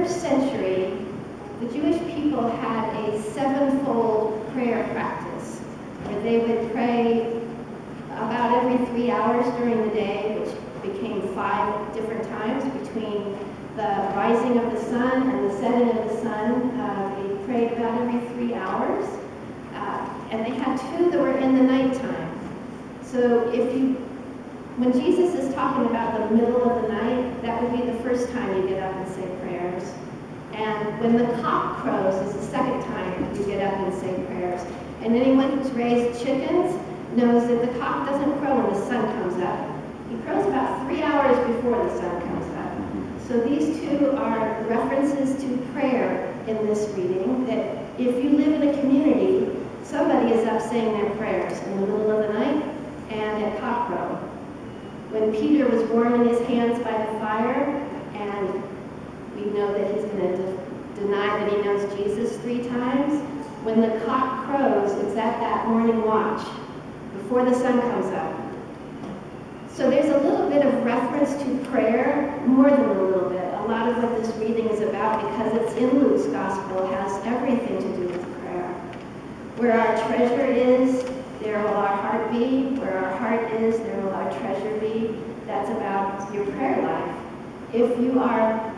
first century, the Jewish people had a sevenfold prayer practice, where they would pray about every 3 hours during the day, which became 5 different times between the rising of the sun and the setting of the sun. They prayed about every 3 hours, and they had 2 that were in the nighttime. So when Jesus is talking about the middle of the night, that would be the first time you get up and say prayers. And when the cock crows is the second time you get up and say prayers. And anyone who's raised chickens knows that the cock doesn't crow when the sun comes up. He crows about 3 hours before the sun comes up. So these 2 are references to prayer in this reading, that if you live in a community, somebody is up saying their prayers in the middle of the night and at cockcrow. When Peter was warming his hands by the fire, and we know that he's going to deny that he knows Jesus 3 times, when the cock crows, it's at that morning watch, before the sun comes up. So there's a little bit of reference to prayer, more than a little bit. A lot of what this reading is about, because it's in Luke's gospel, has everything to do with prayer. Where our treasure is, there will our heart be. Where our heart is, there will our treasure be. That's about your prayer life. If you are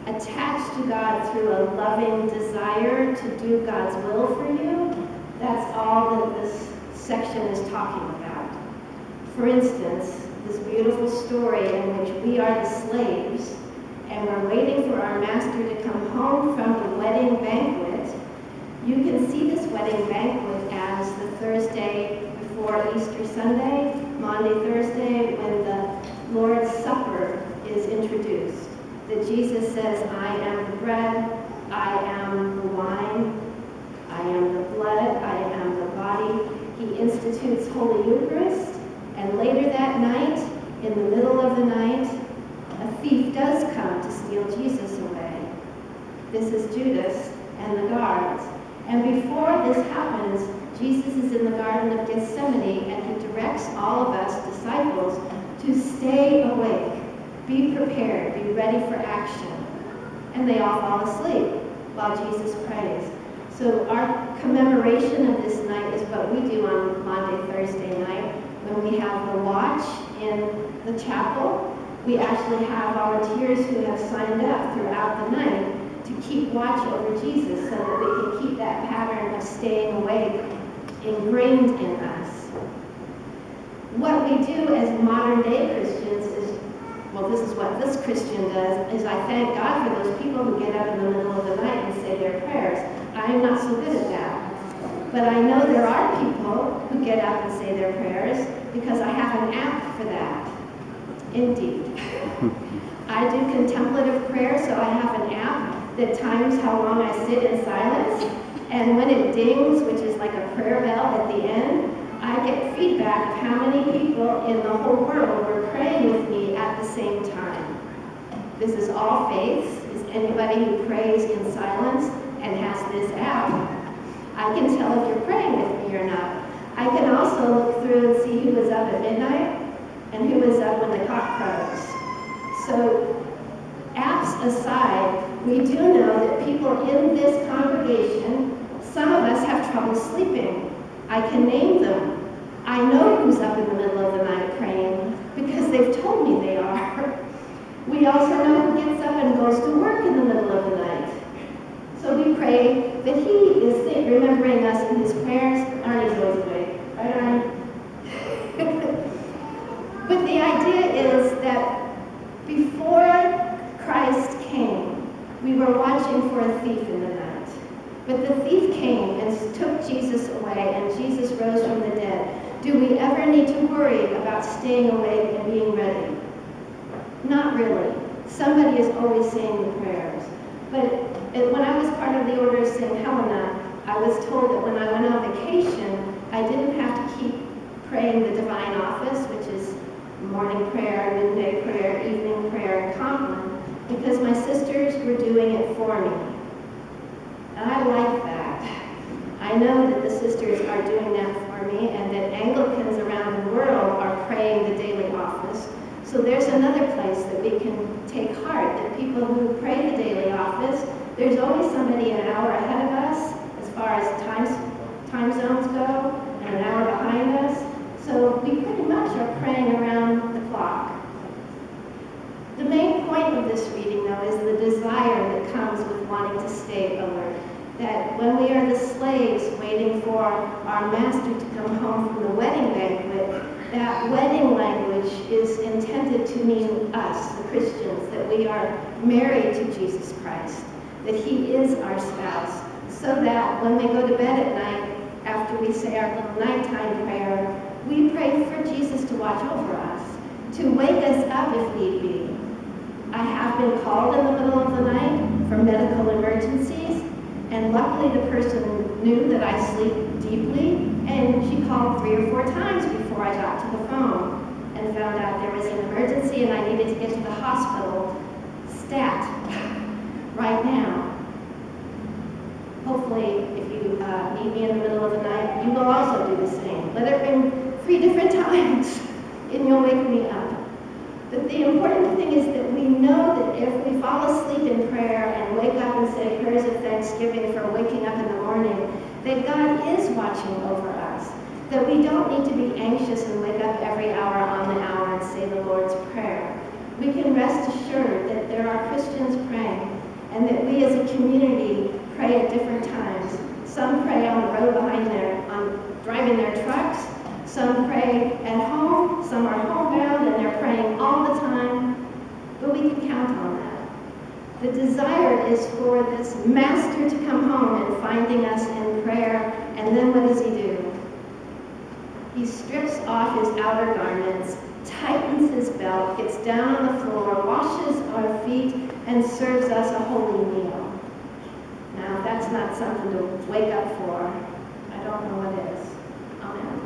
attached to God through a loving desire to do God's will for you, that's all that this section is talking about. For instance, this beautiful story in which we are the slaves and we're waiting for our master to come home from the wedding banquet. You can see this wedding banquet as the Thursday before Easter Sunday, Maundy Thursday, when the Lord's Supper is introduced. That Jesus says, I am the bread, I am the wine, I am the blood, I am the body. He institutes Holy Eucharist, and later that night, in the middle of the night, a thief does come to steal Jesus away. This is Judas and the guards. And before this happens, Jesus is in the Garden of Gethsemane, and he directs all of us, disciples, to stay awake, be prepared, be ready for action. And they all fall asleep while Jesus prays. So our commemoration of this night is what we do on Maundy Thursday night. When we have the watch in the chapel, we actually have volunteers who have signed up throughout the night to keep watch over Jesus so that we can keep that pattern of staying awake ingrained in us. What we do as modern day Christians is, well, this is what this Christian does, is I thank God for those people who get up in the middle of the night and say their prayers. I am not so good at that. But I know there are people who get up and say their prayers because I have an app for that. Indeed. I do contemplative prayer, so I have an app that times how long I sit in silence. And when it dings, which is like a prayer bell at the end, I get feedback of how many people in the whole world were praying with me at the same time. This is all faith. Is anybody who prays in silence and has this app, I can tell if you're praying with me or not. I can also look through and see who was up at midnight and who was up when the cock crows. So, apps aside, we do know that people in this congregation, some of us have trouble sleeping. I can name them. I know who's up in the middle of the night praying because they've told me they are. We also know who gets up and goes to work in the middle of the night. So we pray that he is remembering us in his prayers. Arnie's always awake. Right, Arnie? But the idea is that before Christ came, we were watching for a thief in the night. But the thief came and took Jesus away, and Jesus rose from the dead. Do we ever need to worry about staying awake and being ready? Not really. Somebody is always saying the prayers. But when I was part of the Order of St. Helena, I was told that when I went on vacation, I didn't have to keep praying the Divine Office, which is morning prayer, midday prayer, evening prayer, and Compline, because my sisters were doing it for me. And I like that. I know that the sisters are doing that for me, and that Anglicans around the world are praying the daily office. So there's another place that we can take heart, that people who pray the daily office There's always somebody an hour ahead of us as far as time zones go, and an hour behind us. So we pretty much are praying around the clock. The main point of this reading, though, is the desire that comes with wanting to stay alert. That when we are the slaves waiting for our master to come home from the wedding banquet, that wedding language is intended to mean us, the Christians, that we are married to Jesus Christ, that he is our spouse, so that when we go to bed at night, after we say our little nighttime prayer, we pray for Jesus to watch over us, to wake us up if need be. I have been called in the middle of the night for medical emergencies, and luckily the person knew that I sleep deeply, and she called 3 or 4 times before I got to the phone and found out there was an emergency and I needed to get to the hospital stat right now. Hopefully, if you need me in the middle of the night, you will also do the same. Let it ring 3 different times and you'll wake me up. But the important thing is that we know that if we fall asleep in prayer and wake up and say prayers of thanksgiving for waking up in the morning, that God is watching over us. That we don't need to be anxious and wake up every hour on the hour and say the Lord's Prayer. We can rest assured that there are Christians praying, and that we as a community pray at different times. Some pray on the road behind driving their trucks. Some pray at home, some are homebound, and they're praying all the time, but we can count on that. The desire is for this master to come home and finding us in prayer, and then what does he do? He strips off his outer garments, tightens his belt, gets down on the floor, washes our feet, and serves us a holy meal. Now, if that's not something to wake up for, I don't know what is. Amen.